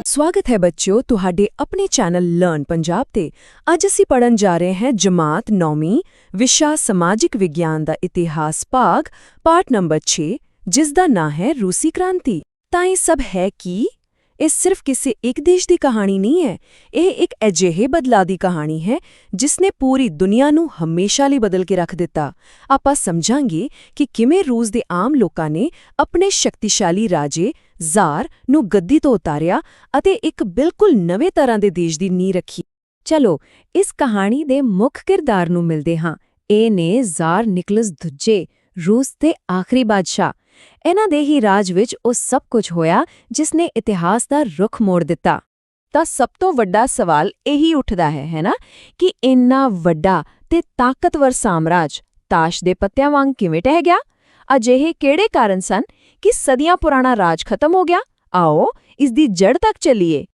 स्वागत है बच्चों ਤੁਹਾਡੇ ਆਪਣੇ ਚੈਨਲ ਲਰਨ ਪੰਜਾਬ ਤੇ ਅੱਜ ਅਸੀਂ ਪੜਨ ਜਾ ਰਹੇ ਹਾਂ ਜਮਾਤ 9ਵੀਂ ਵਿਸ਼ਾ ਸਮਾਜਿਕ ਵਿਗਿਆਨ ਦਾ ਇਤਿਹਾਸ ਭਾਗ ਪਾਠ ਨੰਬਰ 6 ਜਿਸ ਦਾ ਨਾਂ ਹੈ ਰੂਸੀ ਕ੍ਰਾਂਤੀ। ਤਾਂ ਇਹ ਸਭ ਹੈ ਕਿ ਇਹ ਸਿਰਫ ਕਿਸੇ ਇੱਕ ਦੇਸ਼ ਦੀ ਕਹਾਣੀ ਨਹੀਂ ਹੈ, ਇਹ ਇੱਕ ਅਜਿਹੇ ਬਦਲਾਅ ਦੀ ਕਹਾਣੀ ਹੈ ਜਿਸ ਨੇ ਪੂਰੀ ਦੁਨੀਆ ਨੂੰ ਹਮੇਸ਼ਾ ਲਈ ਬਦਲ ਕੇ ਰੱਖ ਦਿੱਤਾ। ਆਪਾਂ ਸਮਝਾਂਗੇ ਕਿ ਕਿਵੇਂ ਰੂਸ ਦੇ ਆਮ ਲੋਕਾਂ ਨੇ ਆਪਣੇ ਸ਼ਕਤੀਸ਼ਾਲੀ ਰਾਜੇ ਜ਼ਾਰ ਨੂੰ ਗੱਦੀ ਤੋਂ ਉਤਾਰਿਆ ਅਤੇ ਇੱਕ ਬਿਲਕੁਲ ਨਵੇਂ ਤਰ੍ਹਾਂ ਦੇ ਦੇਸ਼ ਦੀ ਨੀਂਹ ਰੱਖੀ। ਚਲੋ ਇਸ ਕਹਾਣੀ ਦੇ ਮੁੱਖ ਕਿਰਦਾਰ ਨੂੰ ਮਿਲਦੇ ਹਾਂ। ਇਹ ਨੇ ਜ਼ਾਰ ਨਿਕੋਲਸ ਦੂਜੇ, ਰੂਸ ਦੇ ਆਖਰੀ ਬਾਦਸ਼ਾਹ। ਇਹਨਾਂ ਦੇ ਹੀ ਰਾਜ ਵਿੱਚ ਉਹ ਸਭ ਕੁਝ ਹੋਇਆ ਜਿਸ ਨੇ ਇਤਿਹਾਸ ਦਾ ਰੁਖ ਮੋੜ ਦਿੱਤਾ। ਤਾਂ ਸਭ ਤੋਂ ਵੱਡਾ ਸਵਾਲ ਇਹੀ ਉੱਠਦਾ ਹੈ ਨਾ, ਕਿ ਇੰਨਾ ਵੱਡਾ ਤੇ ਤਾਕਤਵਰ ਸਾਮਰਾਜ ਤਾਸ਼ ਦੇ ਪੱਤਿਆਂ ਵਾਂਗ ਕਿਵੇਂ ਟਹਿ ਗਿਆ? ਅਜਿਹੇ ਕਿਹੜੇ ਕਾਰਨ ਸਨ ਕਿ ਸਦੀਆਂ ਪੁਰਾਣਾ ਰਾਜ ਖਤਮ ਹੋ ਗਿਆ? ਆਓ ਇਸ ਦੀ ਜੜ ਤੱਕ ਚੱਲੀਏ।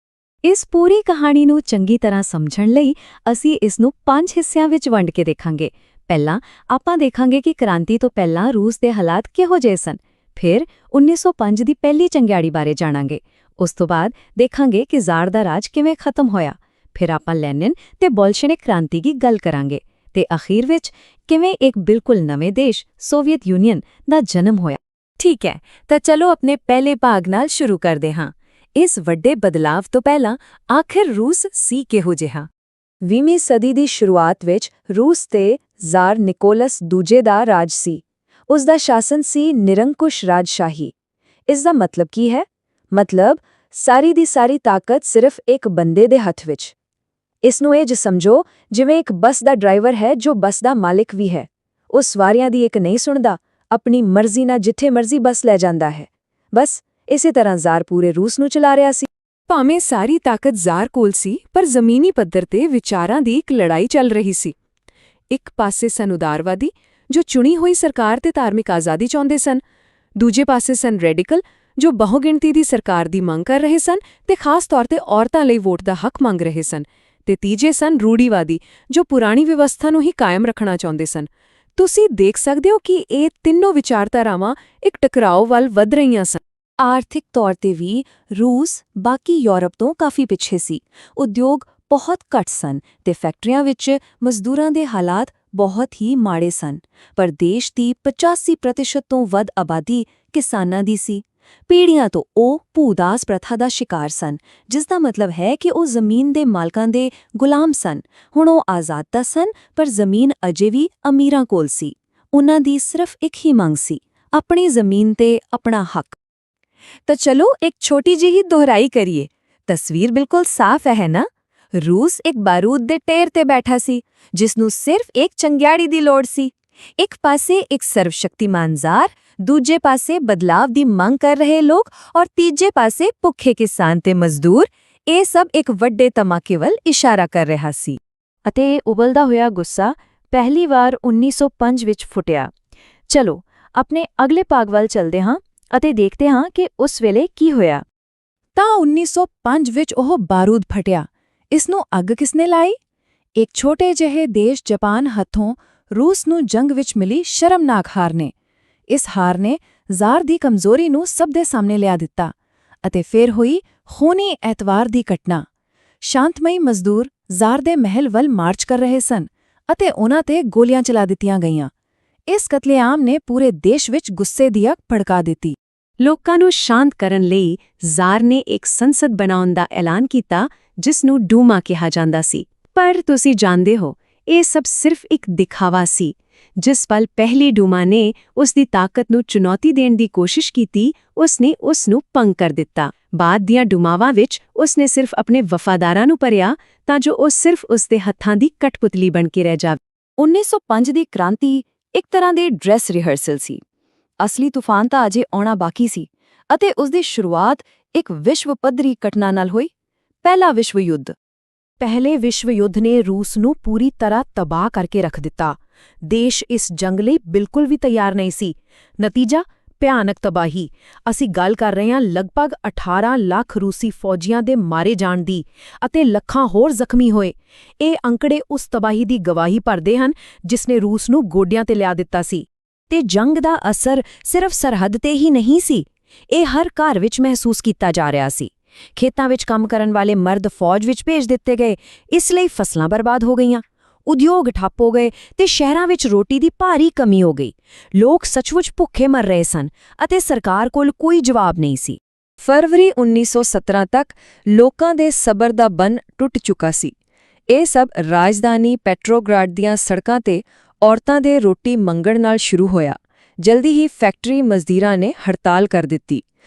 ਇਸ ਪੂਰੀ ਕਹਾਣੀ ਨੂੰ ਚੰਗੀ ਤਰ੍ਹਾਂ ਸਮਝਣ ਲਈ ਅਸੀਂ ਇਸ ਨੂੰ 5 ਹਿੱਸਿਆਂ ਵਿੱਚ ਵੰਡ ਕੇ ਦੇਖਾਂਗੇ। ਪਹਿਲਾਂ ਆਪਾਂ ਦੇਖਾਂਗੇ ਕਿ ਕ੍ਰਾਂਤੀ ਤੋਂ ਪਹਿਲਾਂ ਰੂਸ ਦੇ ਹਾਲਾਤ ਕਿਹੋ ਜਿਹੇ ਸਨ। ਫਿਰ 1905 ਦੀ ਪਹਿਲੀ ਚੰਗਿਆੜੀ ਬਾਰੇ ਜਾਣਾਂਗੇ। ਉਸ ਤੋਂ ਬਾਅਦ ਦੇਖਾਂਗੇ ਕਿ ਜ਼ਾਰ ਦਾ ਰਾਜ ਕਿਵੇਂ ਖਤਮ ਹੋਇਆ। ਫਿਰ ਆਪਾਂ ਲੈਨਿਨ ਤੇ ਬੋਲਸ਼ੇਵਿਕ ਕ੍ਰਾਂਤੀ ਦੀ ਗੱਲ ਕਰਾਂਗੇ ਤੇ ਅਖੀਰ ਵਿੱਚ ਕਿਵੇਂ ਇੱਕ ਬਿਲਕੁਲ ਨਵੇਂ ਦੇਸ਼ ਸੋਵੀਅਤ ਯੂਨੀਅਨ ਦਾ ਜਨਮ ਹੋਇਆ। ਠੀਕ ਹੈ, ਤਾਂ ਚਲੋ ਆਪਣੇ ਪਹਿਲੇ ਭਾਗ ਨਾਲ ਸ਼ੁਰੂ ਕਰਦੇ ਹਾਂ। ਇਸ ਵੱਡੇ ਬਦਲਾਵ ਤੋਂ ਪਹਿਲਾਂ ਆਖਿਰ ਰੂਸ ਸੀ ਕਿਹੋ ਜਿਹਾ? 20ਵੀਂ ਸਦੀ ਦੀ ਸ਼ੁਰੂਆਤ ਵਿੱਚ ਰੂਸ ਤੇ ਜ਼ਾਰ ਨਿਕੋਲਸ ਦੂਜੇ ਦਾ ਰਾਜ ਸੀ। ਉਸ ਦਾ ਸ਼ਾਸਨ ਸੀ ਨਿਰੰਕੁਸ਼ ਰਾਜਸ਼ਾਹੀ। ਇਸ ਦਾ ਮਤਲਬ ਕੀ ਹੈ? ਮਤਲਬ ਸਾਰੀ ਦੀ ਸਾਰੀ ਤਾਕਤ ਸਿਰਫ ਇੱਕ ਬੰਦੇ ਦੇ ਹੱਥ ਵਿੱਚ। ਇਸ ਨੂੰ ਇੰਜ ਸਮਝੋ ਜਿਵੇਂ ਇੱਕ ਬੱਸ ਦਾ ਡਰਾਈਵਰ ਹੈ ਜੋ ਬੱਸ ਦਾ ਮਾਲਿਕ ਵੀ ਹੈ। ਉਹ ਸਵਾਰੀਆਂ ਦੀ ਇੱਕ ਨਹੀਂ ਸੁਣਦਾ, ਆਪਣੀ ਮਰਜ਼ੀ ਨਾਲ ਜਿੱਥੇ ਮਰਜ਼ੀ ਬੱਸ ਲੈ ਜਾਂਦਾ ਹੈ। ਬਸ ਇਸੇ ਤਰ੍ਹਾਂ ਜ਼ਾਰ ਪੂਰੇ ਰੂਸ ਨੂੰ ਚਲਾ ਰਿਹਾ ਸੀ। ਭਾਵੇਂ ਸਾਰੀ ਤਾਕਤ ਜ਼ਾਰ ਕੋਲ ਸੀ, ਪਰ ਜ਼ਮੀਨੀ ਪੱਧਰ ਤੇ ਵਿਚਾਰਾਂ ਦੀ ਇੱਕ ਲੜਾਈ ਚੱਲ ਰਹੀ ਸੀ। ਇੱਕ ਪਾਸੇ ਸਨ ਉਦਾਰਵਾਦੀ ਜੋ ਚੁਣੀ ਹੋਈ ਸਰਕਾਰ ਤੇ ਧਾਰਮਿਕ ਆਜ਼ਾਦੀ ਚਾਹੁੰਦੇ ਸਨ। ਦੂਜੇ ਪਾਸੇ ਸਨ ਰੈਡੀਕਲ ਜੋ ਬਹੁਗਿਣਤੀ ਦੀ ਸਰਕਾਰ ਦੀ ਮੰਗ ਕਰ ਰਹੇ ਸਨ ਤੇ ਖਾਸ ਤੌਰ ਤੇ ਔਰਤਾਂ ਲਈ ਵੋਟ ਦਾ ਹੱਕ ਮੰਗ ਰਹੇ ਸਨ। ਤੇ ਤੀਜੇ ਸਨ ਰੂੜੀਵਾਦੀ ਜੋ ਪੁਰਾਣੀ ਵਿਵਸਥਾ ਨੂੰ ਹੀ ਕਾਇਮ ਰੱਖਣਾ ਚਾਹੁੰਦੇ ਸਨ। ਤੁਸੀਂ ਦੇਖ ਸਕਦੇ ਹੋ ਕਿ ਇਹ ਤਿੰਨੋਂ ਵਿਚਾਰਧਾਰਾਵਾਂ ਇੱਕ ਟਕਰਾਓ ਵੱਲ ਵਧ ਰਹੀਆਂ ਸਨ। ਆਰਥਿਕ ਤੌਰ ਤੇ ਵੀ ਰੂਸ ਬਾਕੀ ਯੂਰਪ ਤੋਂ ਕਾਫੀ ਪਿੱਛੇ ਸੀ। ਉਦਯੋਗ ਬਹੁਤ ਘੱਟ ਸਨ ਤੇ ਫੈਕਟਰੀਆਂ ਵਿੱਚ ਮਜ਼ਦੂਰਾਂ ਦੇ ਹਾਲਾਤ ਬਹੁਤ ਹੀ ਮਾੜੇ ਸਨ। ਪਰ ਦੇਸ਼ ਦੀ 85% ਤੋਂ ਵੱਧ ਆਬਾਦੀ ਕਿਸਾਨਾਂ ਦੀ ਸੀ। ਪੀੜ੍ਹੀਆਂ ਤੋਂ ਉਹ ਭੂਦਾਸ ਪ੍ਰਥਾ ਦਾ ਸ਼ਿਕਾਰ ਸਨ, ਜਿਸ ਦਾ ਮਤਲਬ ਹੈ ਕਿ ਉਹ ਜ਼ਮੀਨ ਦੇ ਮਾਲਕਾਂ ਦੇ ਗੁਲਾਮ ਸਨ। ਹੁਣ ਉਹ ਆਜ਼ਾਦ ਤਾਂ ਸਨ, ਪਰ ਜ਼ਮੀਨ ਅਜੇ ਵੀ ਅਮੀਰਾਂ ਕੋਲ ਸੀ। ਉਨ੍ਹਾਂ ਦੀ ਸਿਰਫ ਇੱਕ ਹੀ ਮੰਗ ਸੀ, ਆਪਣੀ ਜ਼ਮੀਨ ਤੇ ਆਪਣਾ ਹੱਕ। ਤਾਂ ਚਲੋ ਇੱਕ ਛੋਟੀ ਜਿਹੀ ਦੁਹਰਾਈ ਕਰੀਏ। ਤਸਵੀਰ ਬਿਲਕੁਲ ਸਾਫ਼ ਹੈ ਨਾ? ਰੂਸ ਇੱਕ ਬਾਰੂਦ ਦੇ ਢੇਰ ਤੇ ਬੈਠਾ ਸੀ, ਜਿਸ ਨੂੰ ਸਿਰਫ ਇੱਕ ਚੰਗਿਆੜੀ ਦੀ ਲੋੜ ਸੀ। ਇੱਕ ਪਾਸੇ ਇੱਕ ਸਰਵਸ਼ਕਤੀਮਾਨ ਜ਼ਾਰ, ਦੂਜੇ ਪਾਸੇ ਬਦਲਾਵ ਦੀ ਮੰਗ ਕਰ ਰਹੇ ਲੋਕ ਔਰ ਤੀਜੇ ਪਾਸੇ ਭੁੱਖੇ ਕਿਸਾਨ ਤੇ ਮਜ਼ਦੂਰ। ਇਹ ਸਭ ਇੱਕ ਵੱਡੇ ਧਮਾਕੇ ਵੱਲ ਇਸ਼ਾਰਾ ਕਰ ਰਿਹਾ ਸੀ। ਅਤੇ ਇਹ ਉਬਲਦਾ ਹੋਇਆ ਗੁੱਸਾ ਪਹਿਲੀ ਵਾਰ 1905 ਵਿੱਚ ਫੁੱਟਿਆ। ਚਲੋ ਆਪਣੇ ਅਗਲੇ ਭਾਗ ਵੱਲ ਚਲਦੇ ਹਾਂ ਅਤੇ ਦੇਖਦੇ ਹਾਂ ਕਿ ਉਸ ਵੇਲੇ ਕੀ ਹੋਇਆ। ਤਾਂ 1905 ਵਿੱਚ ਉਹ ਬਾਰੂਦ ਫਟਿਆ। ਇਸ ਨੂੰ ਅੱਗ ਕਿਸਨੇ ਲਾਈ? ਇੱਕ ਛੋਟੇ ਜਿਹੇ ਦੇਸ਼ ਜਾਪਾਨ ਹੱਥੋਂ ਰੂਸ ਨੂੰ ਜੰਗ ਵਿੱਚ ਮਿਲੀ ਸ਼ਰਮਨਾਕ ਹਾਰ ਨੇ। ਇਸ ਹਾਰ ਨੇ ਜ਼ਾਰ ਦੀ ਕਮਜ਼ੋਰੀ ਨੂੰ ਸਭ ਦੇ ਸਾਹਮਣੇ ਲਿਆ ਦਿੱਤਾ। ਅਤੇ ਫਿਰ ਹੋਈ ਖੂਨੀ ਐਤਵਾਰ ਦੀ ਘਟਨਾ। ਸ਼ਾਂਤਮਈ ਮਜ਼ਦੂਰ ਜ਼ਾਰ ਦੇ ਮਹਿਲ ਵੱਲ ਮਾਰਚ ਕਰ ਰਹੇ ਸਨ ਅਤੇ ਉਨ੍ਹਾਂ ਤੇ ਗੋਲੀਆਂ ਚਲਾ ਦਿੱਤੀਆਂ ਗਈਆਂ। ਇਸ ਕਤਲੇਆਮ ਨੇ ਪੂਰੇ ਦੇਸ਼ ਵਿੱਚ ਗੁੱਸੇ ਦੀ ਅੱਗ ਭੜਕਾ ਦਿੱਤੀ। ਲੋਕਾਂ ਨੂੰ ਸ਼ਾਂਤ ਕਰਨ ਲਈ ਜ਼ਾਰ ਨੇ ਇੱਕ ਸੰਸਦ ਬਣਾਉਣ ਦਾ ਐਲਾਨ ਕੀਤਾ, ਜਿਸ ਨੂੰ ਡੂਮਾ ਕਿਹਾ ਜਾਂਦਾ ਸੀ। ਪਰ ਤੁਸੀਂ ਜਾਣਦੇ ਹੋ, ਇਹ ਸਭ ਸਿਰਫ ਇੱਕ ਦਿਖਾਵਾ ਸੀ। ਜਿਸ ਪਲ ਪਹਿਲੀ ਡੂਮਾ ਨੇ ਉਸ ਦੀ ਤਾਕਤ ਨੂੰ ਚੁਣੌਤੀ ਦੇਣ ਦੀ ਕੋਸ਼ਿਸ਼ ਕੀਤੀ, ਉਸਨੇ ਉਸ ਨੂੰ ਭੰਗ ਕਰ ਦਿੱਤਾ। ਬਾਅਦ ਦੀਆਂ ਡੂਮਾਵਾਂ ਵਿੱਚ ਉਸਨੇ ਸਿਰਫ ਆਪਣੇ ਵਫਾਦਾਰਾਂ ਨੂੰ ਭਰਿਆ ਤਾਂ ਜੋ ਉਹ ਸਿਰਫ ਉਸ ਦੇ ਹੱਥਾਂ ਦੀ ਕਠਪੁਤਲੀ ਬਣ ਕੇ ਰਹਿ ਜਾਵੇ। 1905 ਦੀ ਕ੍ਰਾਂਤੀ ਇੱਕ ਤਰ੍ਹਾਂ ਦੇ ਡਰੈਸ ਰਿਹਰਸਲ ਸੀ। ਅਸਲੀ ਤੂਫਾਨ ਤਾਂ ਅਜੇ ਆਉਣਾ ਬਾਕੀ ਸੀ ਅਤੇ ਉਸ ਦੀ ਸ਼ੁਰੂਆਤ ਇੱਕ ਵਿਸ਼ਵ ਪੱਧਰੀ ਘਟਨਾ ਨਾਲ ਹੋਈ, ਪਹਿਲਾ ਵਿਸ਼ਵ ਯੁੱਧ। ਪਹਿਲੇ ਵਿਸ਼ਵ ਯੁੱਧ ਨੇ ਰੂਸ ਨੂੰ ਪੂਰੀ ਤਰ੍ਹਾਂ ਤਬਾਹ ਕਰਕੇ ਰੱਖ ਦਿੱਤਾ। ਦੇਸ਼ ਇਸ ਜੰਗ ਲਈ ਬਿਲਕੁਲ ਵੀ ਤਿਆਰ ਨਹੀਂ ਸੀ। ਨਤੀਜਾ ਭਿਆਨਕ ਤਬਾਹੀ। ਅਸੀਂ ਗੱਲ ਕਰ ਰਹੇ ਹਾਂ ਲਗਭਗ 18 ਲੱਖ ਰੂਸੀ ਫੌਜੀਆਂ ਦੇ ਮਾਰੇ ਜਾਣ ਦੀ ਅਤੇ ਲੱਖਾਂ ਹੋਰ ਜ਼ਖਮੀ ਹੋਏ। ਇਹ ਅੰਕੜੇ ਉਸ ਤਬਾਹੀ ਦੀ ਗਵਾਹੀ ਭਰਦੇ ਹਨ ਜਿਸ ਨੇ ਰੂਸ ਨੂੰ ਗੋਡਿਆਂ ਤੇ ਲਿਆ ਦਿੱਤਾ ਸੀ। ਤੇ ਜੰਗ ਦਾ ਅਸਰ ਸਿਰਫ ਸਰਹੱਦ ਤੇ ਹੀ ਨਹੀਂ ਸੀ, ਇਹ ਹਰ ਘਰ ਵਿੱਚ ਮਹਿਸੂਸ ਕੀਤਾ ਜਾ ਰਿਹਾ ਸੀ। ਖੇਤਾਂ ਵਿੱਚ ਕੰਮ ਕਰਨ ਵਾਲੇ ਮਰਦ ਫੌਜ ਵਿੱਚ ਭੇਜ ਦਿੱਤੇ ਗਏ, ਇਸ ਲਈ ਫਸਲਾਂ ਬਰਬਾਦ ਹੋ ਗਈਆਂ। ਉਦਯੋਗ ਠੱਪ ਹੋ ਗਏ ਤੇ ਸ਼ਹਿਰਾਂ ਵਿੱਚ ਰੋਟੀ ਦੀ ਭਾਰੀ ਕਮੀ ਹੋ ਗਈ। ਲੋਕ ਸੱਚਮੁੱਚ ਭੁੱਖੇ ਮਰ ਰਹੇ ਸਨ ਅਤੇ ਸਰਕਾਰ ਕੋਲ ਕੋਈ ਜਵਾਬ ਨਹੀਂ ਸੀ। ਫਰਵਰੀ 1917 ਤੱਕ ਲੋਕਾਂ ਦੇ ਸਬਰ ਦਾ ਬੰਨ੍ਹ ਟੁੱਟ ਚੁੱਕਾ ਸੀ। ਇਹ ਸਭ ਰਾਜਧਾਨੀ ਪੈਟਰੋਗ੍ਰਾਡ ਦੀਆਂ ਸੜਕਾਂ ਤੇ ਔਰਤਾਂ ਦੇ ਰੋਟੀ ਮੰਗਣ ਨਾਲ ਸ਼ੁਰੂ ਹੋਇਆ। ਜਲਦੀ ਹੀ ਫੈਕਟਰੀ ਮਜ਼ਦੂਰਾਂ ਨੇ ਹੜਤਾਲ ਕਰ ਦਿੱਤੀ।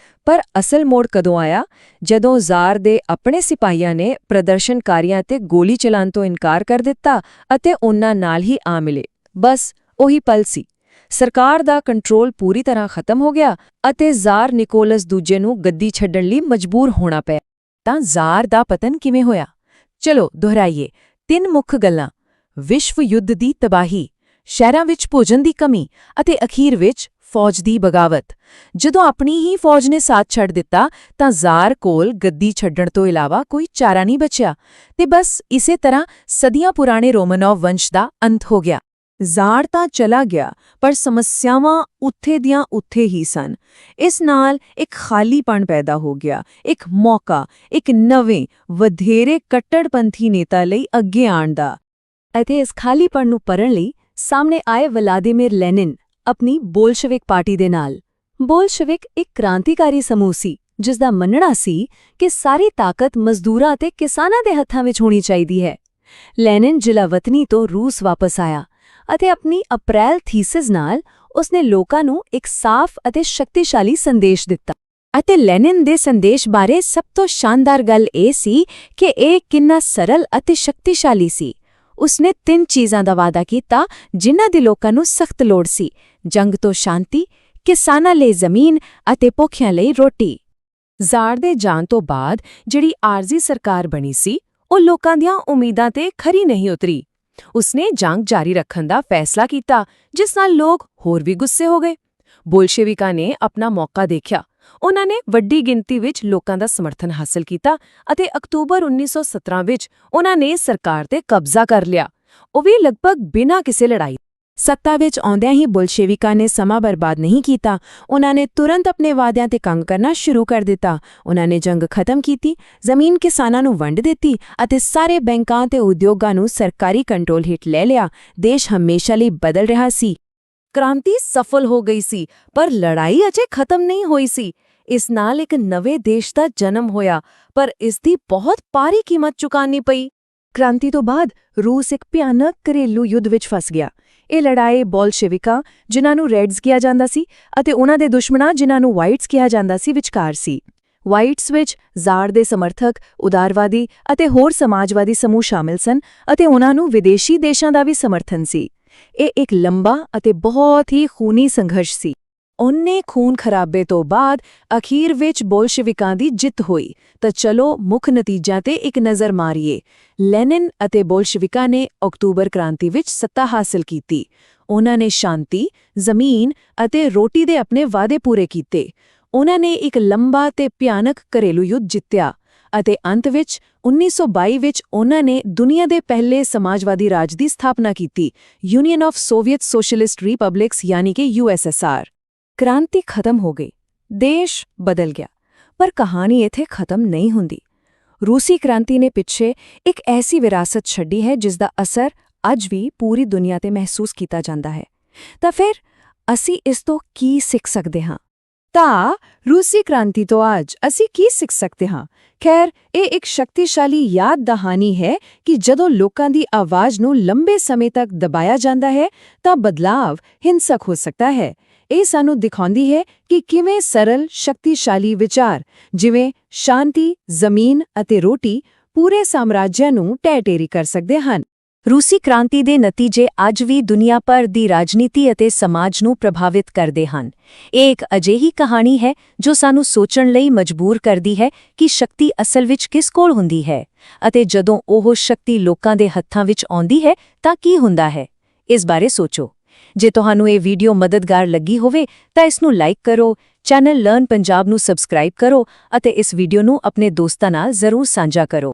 ਪਰ ਅਸਲ ਮੋੜ ਕਦੋਂ ਆਇਆ? ਜਦੋਂ ਜ਼ਾਰ ਦੇ ਆਪਣੇ ਸਿਪਾਹੀਆਂ ਨੇ ਪ੍ਰਦਰਸ਼ਨਕਾਰੀਆਂ ਤੇ ਗੋਲੀ ਚਲਾਉਣ ਤੋਂ ਇਨਕਾਰ ਕਰ ਦਿੱਤਾ ਅਤੇ ਉਹਨਾਂ ਨਾਲ ਹੀ ਆ ਮਿਲੇ। ਬਸ ਉਹੀ ਪਲ ਸੀ। ਸਰਕਾਰ ਦਾ ਕੰਟਰੋਲ ਪੂਰੀ ਤਰ੍ਹਾਂ ਖਤਮ ਹੋ ਗਿਆ ਅਤੇ ਜ਼ਾਰ ਨਿਕੋਲਸ ਦੂਜੇ ਨੂੰ ਗੱਦੀ ਛੱਡਣ ਲਈ ਮਜਬੂਰ ਹੋਣਾ ਪਿਆ। ਤਾਂ ਜ਼ਾਰ ਦਾ ਪਤਨ ਕਿਵੇਂ ਹੋਇਆ? ਚਲੋ ਦੁਹਰਾਈਏ। 3 ਮੁੱਖ ਗੱਲਾਂ: ਵਿਸ਼ਵ ਯੁੱਧ ਦੀ ਤਬਾਹੀ, ਸ਼ਹਿਰਾਂ ਵਿੱਚ ਭੋਜਨ ਦੀ ਕਮੀ ਅਤੇ ਅਖੀਰ ਵਿੱਚ ਫੌਜ ਦੀ ਬਗਾਵਤ। ਜਦੋਂ ਆਪਣੀ ਹੀ ਫੌਜ ਨੇ ਸਾਥ ਛੱਡ ਦਿੱਤਾ ਤਾਂ ਜ਼ਾਰ ਕੋਲ ਗੱਦੀ ਛੱਡਣ ਤੋਂ ਇਲਾਵਾ ਕੋਈ ਚਾਰਾ ਨਹੀਂ ਬਚਿਆ ਤੇ ਬਸ ਇਸੇ ਤਰ੍ਹਾਂ ਸਦੀਆਂ ਪੁਰਾਣੇ ਰੋਮਨੋਵ ਵੰਸ਼ ਦਾ ਅੰਤ ਹੋ ਗਿਆ। ਜ਼ਾਰ ਤਾਂ ਚਲਾ ਗਿਆ, ਪਰ ਸਮੱਸਿਆਵਾਂ ਉੱਥੇ ਦੀਆਂ ਉੱਥੇ ਹੀ ਸਨ। ਇਸ ਨਾਲ ਇੱਕ ਖਾਲੀਪਣ ਪੈਦਾ ਹੋ ਗਿਆ, ਇੱਕ ਮੌਕਾ, ਇੱਕ ਨਵੇਂ ਵਧੇਰੇ ਕੱਟੜਪੰਥੀ ਨੇਤਾ ਲਈ ਅੱਗੇ ਆਉਣ ਦਾ। ਅਤੇ ਇਸ ਖਾਲੀਪਣ ਨੂੰ ਭਰਨ ਲਈ ਸਾਹਮਣੇ ਆਏ ਵਲਾਦੀਮਿਰ ਲੈਨਿਨ ਆਪਣੀ ਬੋਲਸ਼ਵਿਕ ਪਾਰਟੀ ਦੇ ਨਾਲ। ਬੋਲਸ਼ਵਿਕ ਇੱਕ ਕ੍ਰਾਂਤੀਕਾਰੀ ਸਮੂਹ ਸੀ ਜਿਸ ਦਾ ਮੰਨਣਾ ਸੀ ਕਿ ਸਾਰੀ ਤਾਕਤ ਮਜ਼ਦੂਰਾਂ ਅਤੇ ਕਿਸਾਨਾਂ ਦੇ ਹੱਥਾਂ ਵਿੱਚ ਹੋਣੀ ਚਾਹੀਦੀ ਹੈ। ਲੈਨਿਨ ਜ਼ਿਲਾਵਤਨੀ ਤੋਂ ਰੂਸ ਵਾਪਸ ਆਇਆ ਅਤੇ ਆਪਣੀ ਅਪ੍ਰੈਲ ਥੀਸਿਸ ਨਾਲ ਉਸਨੇ ਲੋਕਾਂ ਨੂੰ ਇੱਕ ਸਾਫ਼ ਅਤੇ ਸ਼ਕਤੀਸ਼ਾਲੀ ਸੰਦੇਸ਼ ਦਿੱਤਾ। ਅਤੇ ਲੈਨਿਨ ਦੇ ਸੰਦੇਸ਼ ਬਾਰੇ ਸਭ ਤੋਂ ਸ਼ਾਨਦਾਰ ਗੱਲ ਇਹ ਸੀ ਕਿ ਇਹ ਕਿੰਨਾ ਸਰਲ ਅਤੇ ਸ਼ਕਤੀਸ਼ਾਲੀ ਸੀ। ਉਸਨੇ 3 ਚੀਜ਼ਾਂ ਦਾ ਵਾਅਦਾ ਕੀਤਾ ਜਿਨ੍ਹਾਂ ਦੀ ਲੋਕਾਂ ਨੂੰ ਸਖਤ ਲੋੜ ਸੀ: ਜੰਗ ਤੋਂ ਸ਼ਾਂਤੀ, ਕਿਸਾਨਾਂ ਲਈ ਜ਼ਮੀਨ ਅਤੇ ਭੁੱਖਿਆਂ ਲਈ ਰੋਟੀ। ਜ਼ਾਰ ਦੇ ਜਾਣ ਤੋਂ ਬਾਅਦ ਜਿਹੜੀ ਆਰਜ਼ੀ ਸਰਕਾਰ ਬਣੀ ਸੀ, ਉਹ ਲੋਕਾਂ ਦੀਆਂ ਉਮੀਦਾਂ ਤੇ ਖਰੀ ਨਹੀਂ ਉਤਰੀ। ਉਸਨੇ ਜੰਗ ਜਾਰੀ ਰੱਖਣ ਦਾ ਫੈਸਲਾ ਕੀਤਾ, ਜਿਸ ਨਾਲ ਲੋਕ ਹੋਰ ਵੀ ਗੁੱਸੇ ਹੋ ਗਏ। ਬੋਲਸ਼ੇਵਿਕਾਂ ਨੇ ਆਪਣਾ ਮੌਕਾ ਦੇਖਿਆ। ਉਹਨਾਂ ਨੇ ਵੱਡੀ ਗਿਣਤੀ ਵਿੱਚ ਲੋਕਾਂ ਦਾ ਸਮਰਥਨ ਹਾਸਲ ਕੀਤਾ ਅਤੇ ਅਕਤੂਬਰ 1917 ਵਿੱਚ ਉਹਨਾਂ ਨੇ ਸਰਕਾਰ ਤੇ ਕਬਜ਼ਾ ਕਰ ਲਿਆ, ਉਹ ਵੀ ਲਗਭਗ ਬਿਨਾਂ ਕਿਸੇ ਲੜਾਈ। ਸੱਤਾ ਵਿੱਚ ਆਉਂਦਿਆਂ ਹੀ ਬੋਲਸ਼ੇਵਿਕਾਂ ਨੇ ਸਮਾਂ ਬਰਬਾਦ ਨਹੀਂ ਕੀਤਾ। ਉਹਨਾਂ ਨੇ ਤੁਰੰਤ ਆਪਣੇ ਵਾਅਦਿਆਂ ਤੇ ਕੰਮ ਕਰਨਾ ਸ਼ੁਰੂ ਕਰ ਦਿੱਤਾ। ਉਹਨਾਂ ਨੇ ਜੰਗ ਖਤਮ ਕੀਤੀ, ਜ਼ਮੀਨ ਕਿਸਾਨਾਂ ਨੂੰ ਵੰਡ ਦਿੱਤੀ ਅਤੇ ਸਾਰੇ ਬੈਂਕਾਂ ਤੇ ਉਦਯੋਗਾਂ ਨੂੰ ਸਰਕਾਰੀ ਕੰਟਰੋਲ ਹੇਠ ਲੈ ਲਿਆ। ਦੇਸ਼ ਹਮੇਸ਼ਾ ਲਈ ਬਦਲ ਰਿਹਾ ਸੀ। ਕ੍ਰਾਂਤੀ ਸਫਲ ਹੋ ਗਈ ਸੀ, ਪਰ ਲੜਾਈ ਅਜੇ ਖਤਮ ਨਹੀਂ ਹੋਈ ਸੀ। ਇਸ ਨਾਲ ਇੱਕ ਨਵੇਂ ਦੇਸ਼ ਦਾ ਜਨਮ ਹੋਇਆ, ਪਰ ਇਸ ਦੀ ਬਹੁਤ ਭਾਰੀ ਕੀਮਤ ਚੁਕਾਉਣੀ ਪਈ। ਕ੍ਰਾਂਤੀ ਤੋਂ ਬਾਅਦ ਰੂਸ ਇੱਕ ਭਿਆਨਕ ਘਰੇਲੂ ਯੁੱਧ ਵਿੱਚ ਫਸ ਗਿਆ। ਇਹ ਲੜਾਈ ਬੋਲਸ਼ੇਵਿਕਾਂ, ਜਿਨ੍ਹਾਂ ਨੂੰ ਰੈਡਸ ਕਿਹਾ ਜਾਂਦਾ ਸੀ, ਅਤੇ ਉਹਨਾਂ ਦੇ ਦੁਸ਼ਮਣਾਂ, ਜਿਨ੍ਹਾਂ ਨੂੰ ਵਾਈਟਸ ਕਿਹਾ ਜਾਂਦਾ ਸੀ, ਵਿਚਕਾਰ ਸੀ। ਵਾਈਟਸ ਵਿੱਚ ਜ਼ਾਰ ਦੇ ਸਮਰਥਕ, ਉਦਾਰਵਾਦੀ ਅਤੇ ਹੋਰ ਸਮਾਜਵਾਦੀ ਸਮੂਹ ਸ਼ਾਮਿਲ ਸਨ ਅਤੇ ਉਹਨਾਂ ਨੂੰ ਵਿਦੇਸ਼ੀ ਦੇਸ਼ਾਂ ਦਾ ਵੀ ਸਮਰਥਨ ਸੀ। ਇਹ ਇੱਕ ਲੰਬਾ ਅਤੇ ਬਹੁਤ ਹੀ ਖੂਨੀ ਸੰਘਰਸ਼ ਸੀ। ਉਹਨੇ ਖੂਨ ਖਰਾਬੇ ਤੋਂ ਬਾਅਦ ਅਖੀਰ ਵਿੱਚ ਬੋਲਸ਼ੇਵਿਕਾਂ ਦੀ ਜਿੱਤ ਹੋਈ। ਤਾਂ ਚਲੋ ਮੁੱਖ ਨਤੀਜਿਆਂ ਤੇ ਇੱਕ ਨਜ਼ਰ ਮਾਰੀਏ। ਲੈਨਿਨ ਅਤੇ ਬੋਲਸ਼ੇਵਿਕਾਂ ਨੇ ਅਕਤੂਬਰ ਕ੍ਰਾਂਤੀ ਵਿੱਚ ਸੱਤਾ ਹਾਸਲ ਕੀਤੀ। ਉਹਨਾਂ ਨੇ ਸ਼ਾਂਤੀ, ਜ਼ਮੀਨ ਅਤੇ ਰੋਟੀ ਦੇ ਆਪਣੇ ਵਾਅਦੇ ਪੂਰੇ ਕੀਤੇ। ਉਹਨਾਂ ਨੇ ਇੱਕ ਲੰਬਾ ਤੇ ਭਿਆਨਕ ਘਰੇਲੂ ਯੁੱਧ ਜਿੱਤਿਆ ਅਤੇ ਅੰਤ ਵਿੱਚ 1922 ਵਿੱਚ ਉਹਨਾਂ ਨੇ ਦੁਨੀਆ ਦੇ ਪਹਿਲੇ ਸਮਾਜਵਾਦੀ ਰਾਜ ਦੀ ਸਥਾਪਨਾ ਕੀਤੀ, union of Soviet socialist Republics ਯਾਨੀ ਕਿ USSR। ਕ੍ਰਾਂਤੀ ਖਤਮ ਹੋ ਗਈ, ਦੇਸ਼ ਬਦਲ ਗਿਆ, ਪਰ ਕਹਾਣੀ ਇੱਥੇ ਖਤਮ ਨਹੀਂ ਹੁੰਦੀ। ਰੂਸੀ ਕ੍ਰਾਂਤੀ ਨੇ ਪਿੱਛੇ ਇੱਕ ਐਸੀ ਵਿਰਾਸਤ ਛੱਡੀ ਹੈ ਜਿਸ ਦਾ ਅਸਰ ਅੱਜ ਵੀ ਪੂਰੀ ਦੁਨੀਆ ਤੇ ਮਹਿਸੂਸ ਕੀਤਾ ਜਾਂਦਾ ਹੈ। ਤਾਂ ਫਿਰ ਅਸੀਂ ਇਸ ਤੋਂ ਕੀ ਸਿੱਖ ਸਕਦੇ ਹਾਂ? ਤਾਂ ਰੂਸੀ ਕ੍ਰਾਂਤੀ ਤੋਂ ਅੱਜ ਅਸੀਂ ਕੀ ਸਿੱਖ ਸਕਦੇ ਹਾਂ? ਖੈਰ, ਇਹ ਇੱਕ ਸ਼ਕਤੀਸ਼ਾਲੀ ਯਾਦ ਦਹਾਨੀ ਹੈ ਕਿ ਜਦੋਂ ਲੋਕਾਂ ਦੀ ਆਵਾਜ਼ ਨੂੰ ਲੰਬੇ ਸਮੇਂ ਤੱਕ ਦਬਾਇਆ ਜਾਂਦਾ ਹੈ ਤਾਂ ਬਦਲਾਵ ਹਿੰਸਕ ਹੋ ਸਕਦਾ ਹੈ। ਇਹ ਸਾਨੂੰ ਦਿਖਾਉਂਦੀ ਹੈ ਕਿ ਕਿਵੇਂ ਸਰਲ, ਸ਼ਕਤੀਸ਼ਾਲੀ ਵਿਚਾਰ ਜਿਵੇਂ ਸ਼ਾਂਤੀ, ਜ਼ਮੀਨ ਅਤੇ ਰੋਟੀ ਪੂਰੇ ਸਾਮਰਾਜਿਆਂ ਨੂੰ ਢਹਿ-ਢੇਰੀ ਕਰ ਸਕਦੇ ਹਨ। ਰੂਸੀ ਕ੍ਰਾਂਤੀ ਦੇ ਨਤੀਜੇ ਅੱਜ ਵੀ ਦੁਨੀਆ ਭਰ ਦੀ ਰਾਜਨੀਤੀ ਅਤੇ ਸਮਾਜ ਨੂੰ ਪ੍ਰਭਾਵਿਤ ਕਰਦੇ ਹਨ। ਇਹ ਇੱਕ ਅਜਿਹੀ ਕਹਾਣੀ ਹੈ ਜੋ ਸਾਨੂੰ ਸੋਚਣ ਲਈ ਮਜਬੂਰ ਕਰਦੀ ਹੈ ਕਿ ਸ਼ਕਤੀ ਅਸਲ ਵਿੱਚ ਕਿਸ ਕੋਲ ਹੁੰਦੀ ਹੈ ਅਤੇ ਜਦੋਂ ਉਹ ਸ਼ਕਤੀ ਲੋਕਾਂ ਦੇ ਹੱਥਾਂ ਵਿੱਚ ਆਉਂਦੀ ਹੈ ਤਾਂ ਕੀ ਹੁੰਦਾ ਹੈ। ਇਸ ਬਾਰੇ ਸੋਚੋ। ਜੇ ਤੁਹਾਨੂੰ ਇਹ ਵੀਡੀਓ ਮਦਦਗਾਰ ਲੱਗੀ ਹੋਵੇ ਤਾਂ ਇਸ ਨੂੰ ਲਾਈਕ ਕਰੋ, ਚੈਨਲ ਲਰਨ ਪੰਜਾਬ ਨੂੰ ਸਬਸਕ੍ਰਾਈਬ ਕਰੋ ਅਤੇ ਇਸ ਵੀਡੀਓ ਨੂੰ ਆਪਣੇ ਦੋਸਤਾਂ ਨਾਲ ਜ਼ਰੂਰ ਸਾਂਝਾ ਕਰੋ।